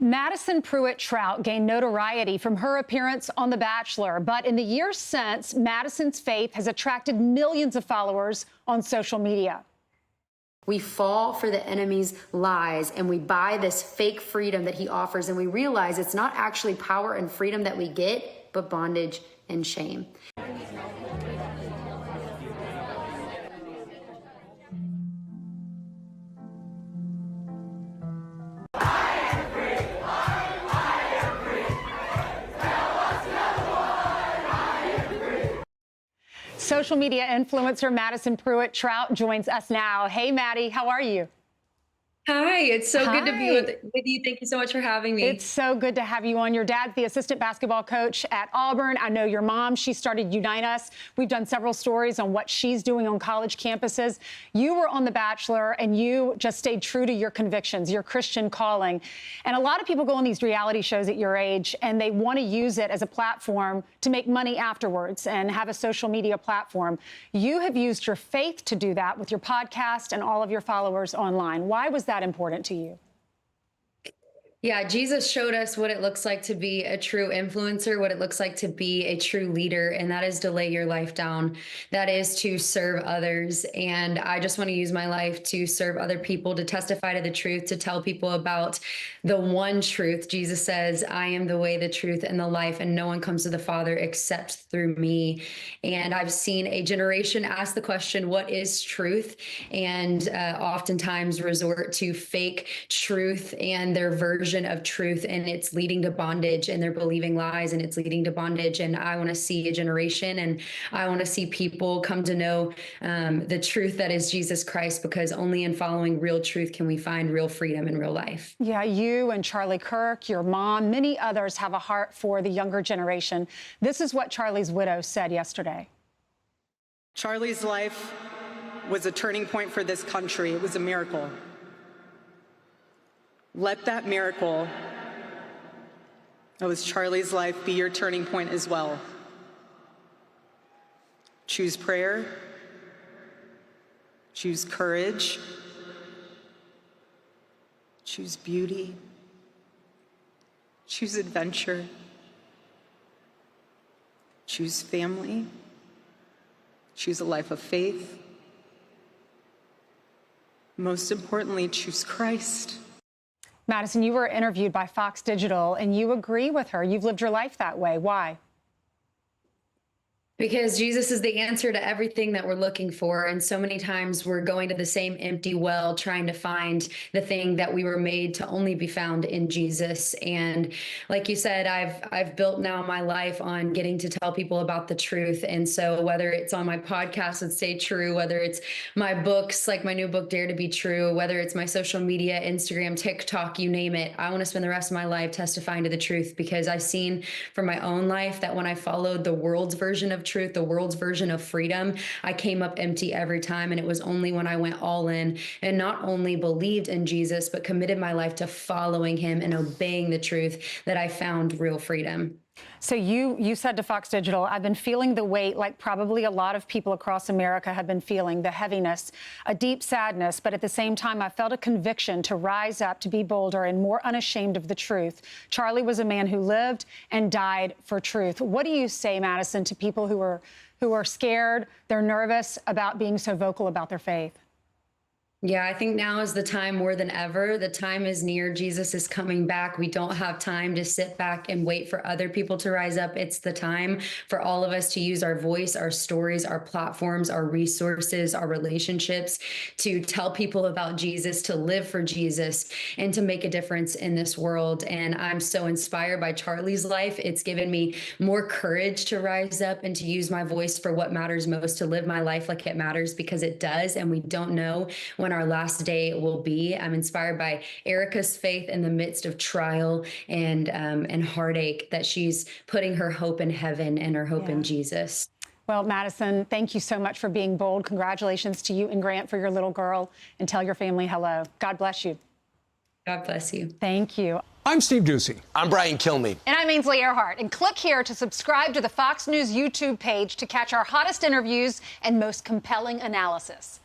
Madison Pruitt Trout gained notoriety from her appearance on The Bachelor, but in the years since, Madison's faith has attracted millions of followers on social media. We fall for the enemy's lies and we buy this fake freedom that he offers, and we realize it's not actually power and freedom that we get, but bondage and shame. Social media influencer Madison Pruitt Trout joins us now. Hey, Maddie, how are you? Hi, it's so good to be with you. Thank you so much for having me. It's so good to have you on. Your dad's the assistant basketball coach at Auburn. I know your mom. She started Unite Us. We've done several stories on what she's doing on college campuses. You were on The Bachelor, and you just stayed true to your convictions, your Christian calling. And a lot of people go on these reality shows at your age, and they want to use it as a platform to make money afterwards and have a social media platform. You have used your faith to do that with your podcast and all of your followers online. Why was that important to you? Yeah, Jesus showed us what it looks like to be a true influencer, what it looks like to be a true leader, and that is to lay your life down. That is to serve others. And I just want to use my life to serve other people, to testify to the truth, to tell people about the one truth. Jesus says, I am the way, the truth, and the life, and no one comes to the Father except through me. And I've seen a generation ask the question, what is truth? And oftentimes resort to fake truth and their version of truth, and it's leading to bondage, and they're believing lies, and it's leading to bondage. And I want to see a generation, and I want to see people come to know the truth that is Jesus Christ, because only in following real truth can we find real freedom in real life. Yeah, you and Charlie Kirk, your mom, many others have a heart for the younger generation. This is what Charlie's widow said yesterday. Charlie's life was a turning point for this country. It was a miracle. Let that miracle that was Charlie's life be your turning point as well. Choose prayer, choose courage, choose beauty, choose adventure, choose family, choose a life of faith. Most importantly, choose Christ. Madison, you were interviewed by Fox Digital, and you agree with her. You've lived your life that way. Why? Because Jesus is the answer to everything that we're looking for. And so many times we're going to the same empty well, trying to find the thing that we were made to only be found in Jesus. And like you said, I've built now my life on getting to tell people about the truth. And so whether it's on my podcast and Stay True, whether it's my books, like my new book, Dare to Be True, whether it's my social media, Instagram, TikTok, you name it, I want to spend the rest of my life testifying to the truth, because I've seen from my own life that when I followed the world's version of truth, the world's version of freedom, I came up empty every time. And it was only when I went all in and not only believed in Jesus, but committed my life to following him and obeying the truth, that I found real freedom. So you said to Fox Digital, I've been feeling the weight like probably a lot of people across America have been feeling, the heaviness, a deep sadness, but at the same time, I felt a conviction to rise up, to be bolder and more unashamed of the truth. Charlie was a man who lived and died for truth. What do you say, Madison, to people who are scared, they're nervous about being so vocal about their faith? Yeah, I think now is the time more than ever. The time is near. Jesus is coming back. We don't have time to sit back and wait for other people to rise up. It's the time for all of us to use our voice, our stories, our platforms, our resources, our relationships to tell people about Jesus, to live for Jesus, and to make a difference in this world. And I'm so inspired by Charlie's life. It's given me more courage to rise up and to use my voice for what matters most, to live my life like it matters, because it does. And we don't know when our last day will be. I'm inspired by Erica's faith in the midst of trial and heartache, that she's putting her hope in heaven and her hope in Jesus. Well, Madison, thank you so much for being bold. Congratulations to you and Grant for your little girl, and tell your family hello. God bless you. God bless you. Thank you. I'm Steve Ducey. I'm Brian Kilmeade. And I'm Ainsley Earhart. And click here to subscribe to the Fox News YouTube page to catch our hottest interviews and most compelling analysis.